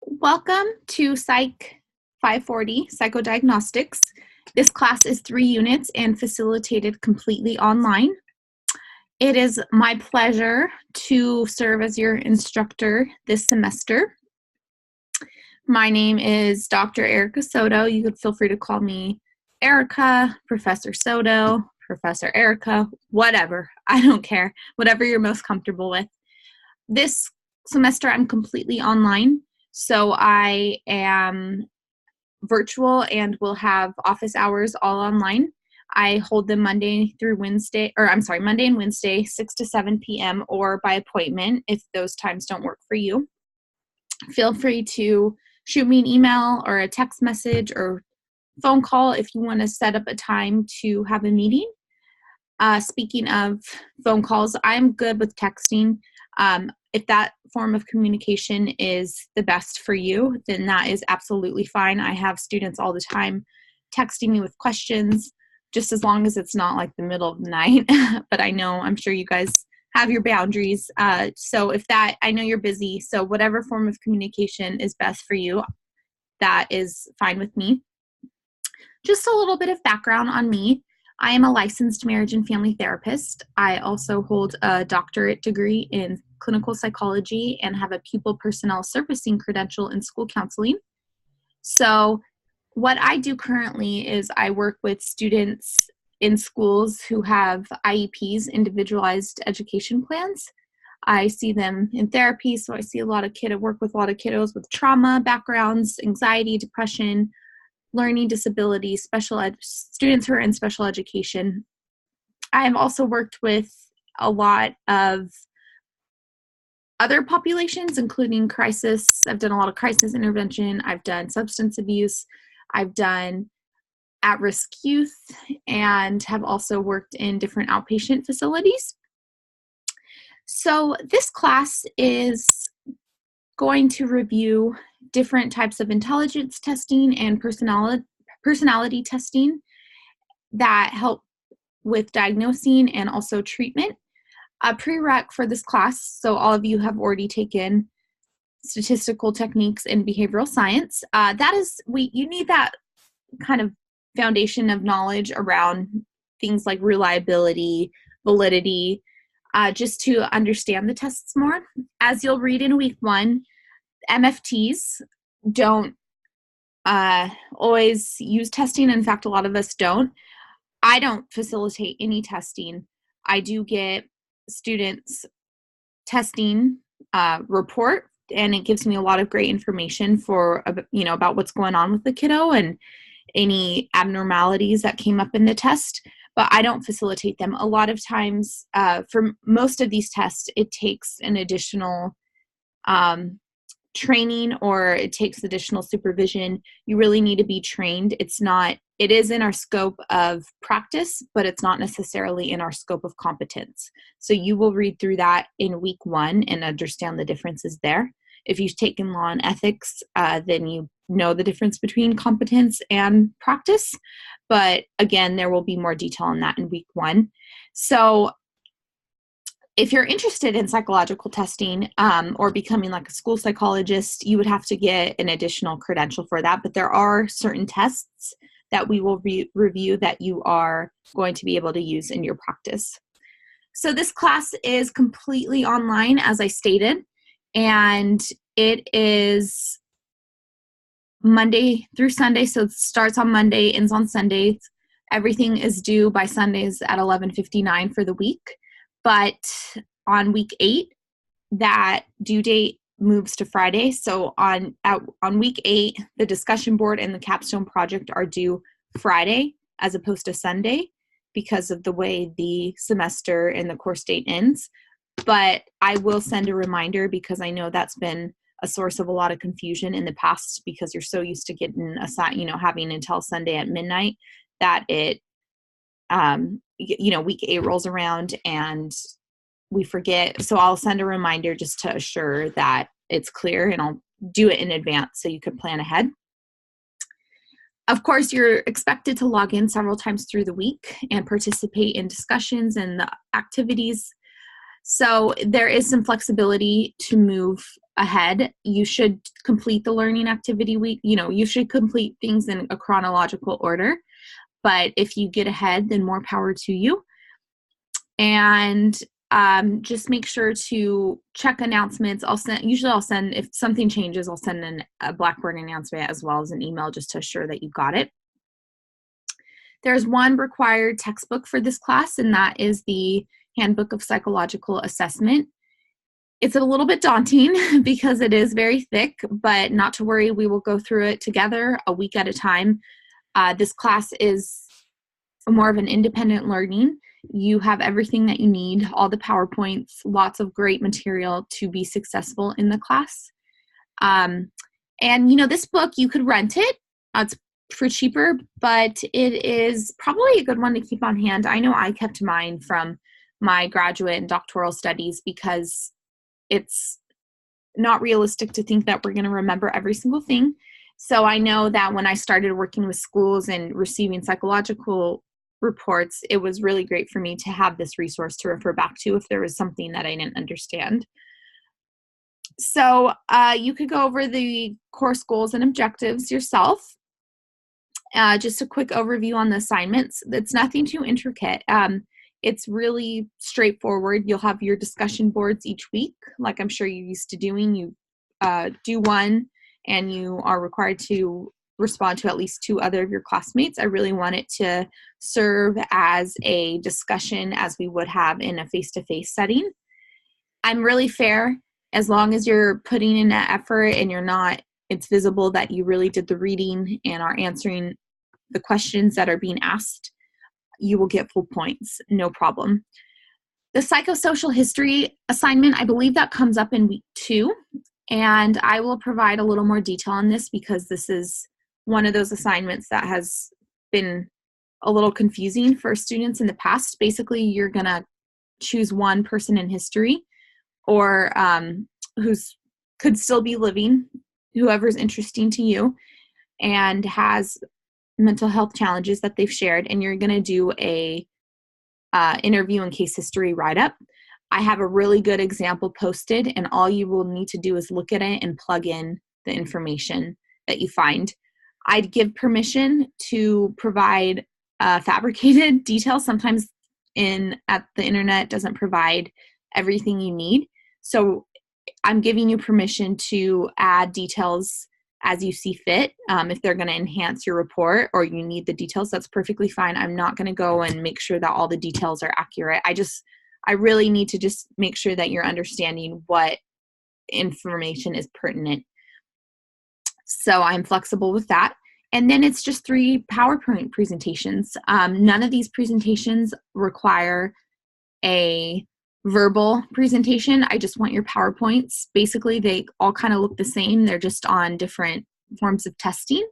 Welcome to Psych 540, Psychodiagnostics. This class is 3 units and facilitated completely online. It is my pleasure to serve as your instructor this semester. My name is Dr. Erica Soto. You could feel free to call me Erica, Professor Soto, Professor Erica, whatever. I don't care. Whatever you're most comfortable with. This semester I'm completely online. So I am virtual and will have office hours all online. I hold them Monday and Wednesday, 6 to 7 p.m. or by appointment if those times don't work for you. Feel free to shoot me an email or a text message or phone call if you want to set up a time to have a meeting. Speaking of phone calls, I'm good with texting. If that form of communication is the best for you, then that is absolutely fine. I have students all the time texting me with questions, just as long as it's not like the middle of the night. But I'm sure you guys have your boundaries. So I know you're busy, so whatever form of communication is best for you, that is fine with me. Just a little bit of background on me. I am a licensed marriage and family therapist. I also hold a doctorate degree in clinical psychology and have a pupil personnel servicing credential in school counseling. So what I do currently is I work with students in schools who have IEPs, individualized education plans. I see them in therapy, so I see work with a lot of kiddos with trauma backgrounds, anxiety, depression, learning disabilities, students who are in special education. I have also worked with a lot of other populations, including crisis. I've done a lot of crisis intervention. I've done substance abuse. I've done at-risk youth and have also worked in different outpatient facilities. So this class is going to review different types of intelligence testing and personality testing that help with diagnosing and also treatment. A prereq for this class, so all of you have already taken statistical techniques in behavioral science. You need that kind of foundation of knowledge around things like reliability, validity, just to understand the tests more. As you'll read in week 1, MFTs don't always use testing. In fact, a lot of us don't. I don't facilitate any testing. I do get students' testing report, and it gives me a lot of great information about what's going on with the kiddo and any abnormalities that came up in the test, but I don't facilitate them. A lot of times, for most of these tests, it takes an additional training or it takes additional supervision. You really need to be trained. It is in our scope of practice, but it's not necessarily in our scope of competence. So you will read through that in week 1 and understand the differences there. If you've taken law and ethics, then you know the difference between competence and practice. But again, there will be more detail on that in week 1. So if you're interested in psychological testing or becoming like a school psychologist, you would have to get an additional credential for that. But there are certain tests that we will review that you are going to be able to use in your practice. So this class is completely online, as I stated, and it is Monday through Sunday. So it starts on Monday, ends on Sunday. Everything is due by Sundays at 11:59 for the week. But on week 8, that due date moves to Friday. So on week 8, the discussion board and the capstone project are due Friday as opposed to Sunday because of the way the semester and the course date ends. But I will send a reminder because I know that's been a source of a lot of confusion in the past because you're so used to getting having until Sunday at midnight that week 8 rolls around and we forget. So I'll send a reminder just to assure that it's clear, and I'll do it in advance so you can plan ahead. Of course, you're expected to log in several times through the week and participate in discussions and the activities. So there is some flexibility to move ahead. You should complete the learning activity week. You should complete things in a chronological order. But if you get ahead, then more power to you. And just make sure to check announcements. Usually I'll send, if something changes, I'll send a Blackboard announcement as well as an email just to assure that you got it. There's one required textbook for this class, and that is the Handbook of Psychological Assessment. It's a little bit daunting because it is very thick, but not to worry, we will go through it together a week at a time. This class is more of an independent learning. You have everything that you need, all the PowerPoints, lots of great material to be successful in the class. And this book, you could rent it. It's for cheaper, but it is probably a good one to keep on hand. I know I kept mine from my graduate and doctoral studies because it's not realistic to think that we're going to remember every single thing. So I know that when I started working with schools and receiving psychological reports, it was really great for me to have this resource to refer back to if there was something that I didn't understand. So you could go over the course goals and objectives yourself. Just a quick overview on the assignments. It's nothing too intricate. It's really straightforward. You'll have your discussion boards each week, like I'm sure you're used to doing. You do one, and you are required to respond to at least 2 other of your classmates. I really want it to serve as a discussion as we would have in a face-to-face setting. I'm really fair as long as you're putting in that effort and it's visible that you really did the reading and are answering the questions that are being asked. You will get full points, no problem. The psychosocial history assignment, I believe that comes up in week 2, and I will provide a little more detail on this because this is one of those assignments that has been a little confusing for students in the past. Basically, you're going to choose one person in history or who's could still be living, whoever's interesting to you, and has mental health challenges that they've shared, and you're going to do a interview and case history write-up. I have a really good example posted, and all you will need to do is look at it and plug in the information that you find. I'd give permission to provide fabricated details. Sometimes at the internet doesn't provide everything you need. So I'm giving you permission to add details as you see fit. If they're going to enhance your report or you need the details, that's perfectly fine. I'm not going to go and make sure that all the details are accurate. I really need to just make sure that you're understanding what information is pertinent. So I'm flexible with that. And then it's just 3 PowerPoint presentations. None of these presentations require a verbal presentation. I just want your PowerPoints. Basically, they all kind of look the same. They're just on different forms of testing.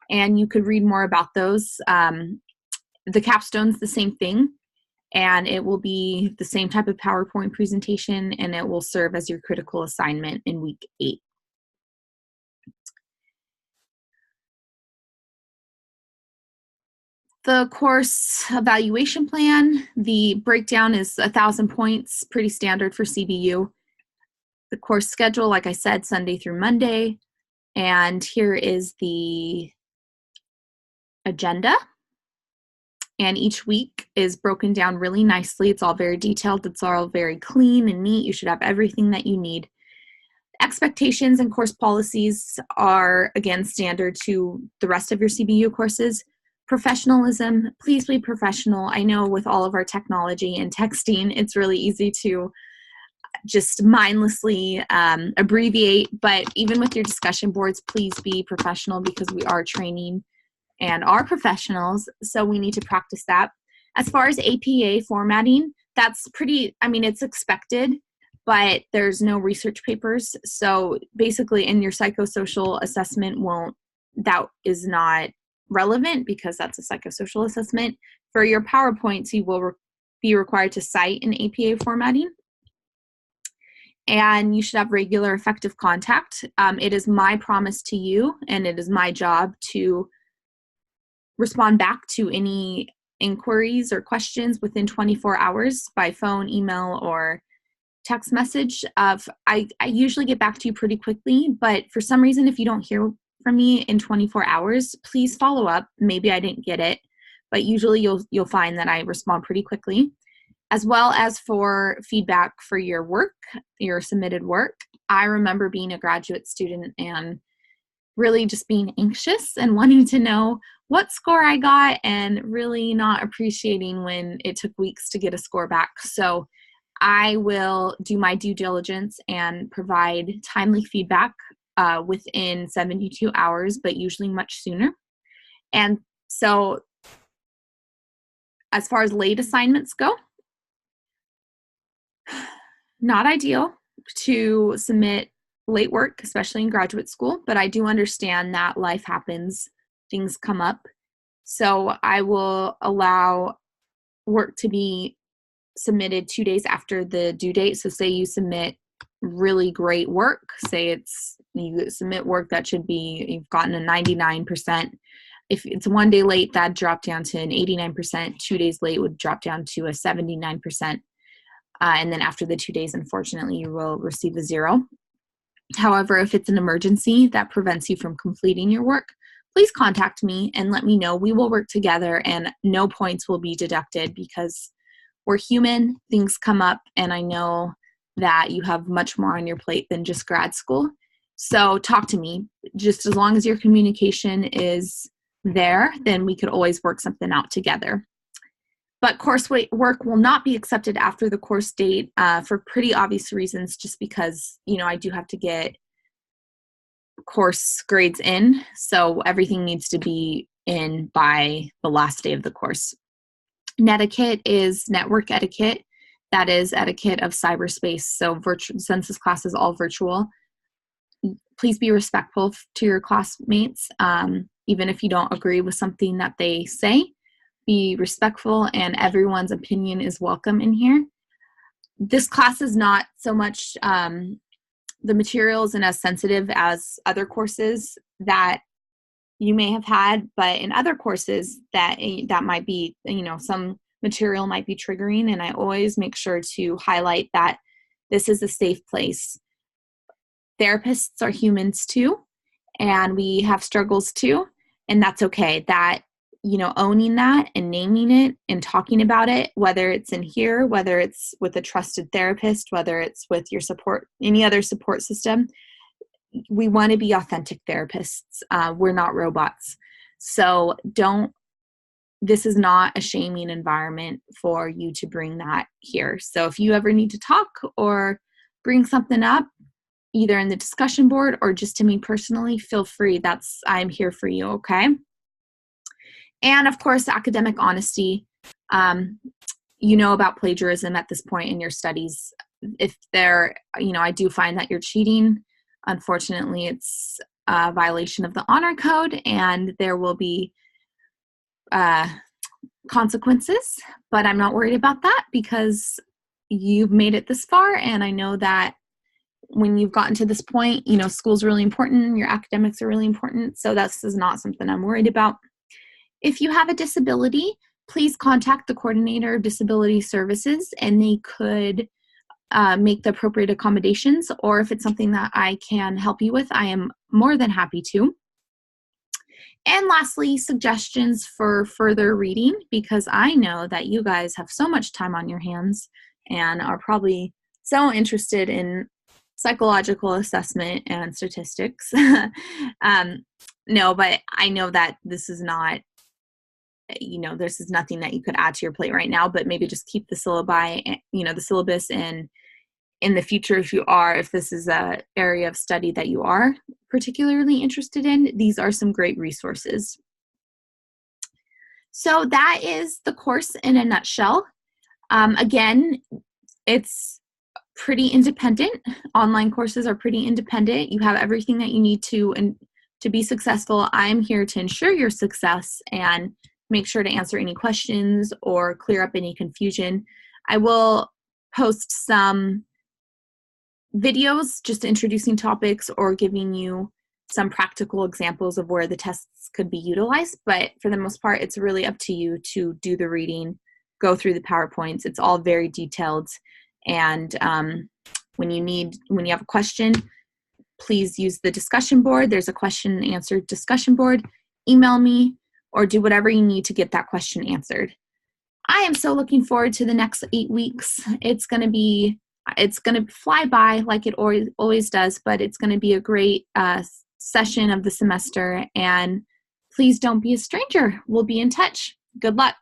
And you could read more about those. The capstone's the same thing. And it will be the same type of PowerPoint presentation, and it will serve as your critical assignment in week 8. The course evaluation plan, the breakdown is 1,000 points, pretty standard for CBU. The course schedule, like I said, Sunday through Monday. And here is the agenda. And each week is broken down really nicely. It's all very detailed. It's all very clean and neat. You should have everything that you need. Expectations and course policies are, again, standard to the rest of your CBU courses. Professionalism, please be professional. I know with all of our technology and texting, it's really easy to just mindlessly abbreviate, but even with your discussion boards, please be professional because we are training and are professionals, so we need to practice that. As far as APA formatting, that's it's expected, but there's no research papers. So basically in your psychosocial assessment that is not relevant because that's a psychosocial assessment. For your PowerPoints, you will be required to cite in APA formatting. And you should have regular effective contact. It is my promise to you, and it is my job to respond back to any inquiries or questions within 24 hours by phone, email, or text message of, I usually get back to you pretty quickly, but for some reason, if you don't hear from me in 24 hours, please follow up. Maybe I didn't get it, but usually you'll find that I respond pretty quickly. As well as for feedback for your work, your submitted work. I remember being a graduate student and really just being anxious and wanting to know what score I got and really not appreciating when it took weeks to get a score back. So I will do my due diligence and provide timely feedback within 72 hours, but usually much sooner. And so as far as late assignments go, not ideal to submit late work, especially in graduate school, but I do understand that life happens, things come up. So I will allow work to be submitted 2 days after the due date. So say you submit really great work, say you submit work that should be, you've gotten a 99%. If it's 1 day late, that dropped down to an 89%. 2 days late would drop down to a 79%. And then after the 2 days, unfortunately, you will receive a 0. However, if it's an emergency that prevents you from completing your work, please contact me and let me know. We will work together and no points will be deducted because we're human, things come up, and I know that you have much more on your plate than just grad school. So talk to me. Just as long as your communication is there, then we could always work something out together. But coursework will not be accepted after the course date for pretty obvious reasons, just because, I do have to get course grades in. So everything needs to be in by the last day of the course. Netiquette is network etiquette. That is etiquette of cyberspace. So since this class is all virtual, please be respectful to your classmates, even if you don't agree with something that they say. Be respectful, and everyone's opinion is welcome in here. This class is not so much, the material isn't as sensitive as other courses that you may have had, but in other courses that might be, some material might be triggering, and I always make sure to highlight that this is a safe place. Therapists are humans too, and we have struggles too, and that's okay. That owning that and naming it and talking about it, whether it's in here, whether it's with a trusted therapist, whether it's with your support, any other support system, we want to be authentic therapists. We're not robots. So this is not a shaming environment for you to bring that here. So if you ever need to talk or bring something up, either in the discussion board or just to me personally, feel free. I'm here for you, okay? And of course, academic honesty. About plagiarism at this point in your studies. If I do find that you're cheating, unfortunately, it's a violation of the honor code and there will be consequences, but I'm not worried about that because you've made it this far. And I know that when you've gotten to this point, school's really important, your academics are really important. So this is not something I'm worried about. If you have a disability, please contact the coordinator of disability services and they could make the appropriate accommodations, or if it's something that I can help you with, I am more than happy to. And lastly, suggestions for further reading, because I know that you guys have so much time on your hands and are probably so interested in psychological assessment and statistics. No, but I know that this is not, this is nothing that you could add to your plate right now, but maybe just keep the syllabi, the syllabus, and in the future, if this is an area of study that you are particularly interested in, these are some great resources. So that is the course in a nutshell. Again, it's pretty independent. Online courses are pretty independent. You have everything that you need to be successful. I'm here to ensure your success and make sure to answer any questions or clear up any confusion. I will post some videos just introducing topics or giving you some practical examples of where the tests could be utilized, but for the most part, it's really up to you to do the reading, go through the PowerPoints. It's all very detailed, And when you have a question, please use the discussion board. There's a question and answer discussion board. Email me or do whatever you need to get that question answered. I am so looking forward to the next 8 weeks. It's going to fly by like it always does, but it's going to be a great session of the semester. And please don't be a stranger. We'll be in touch. Good luck.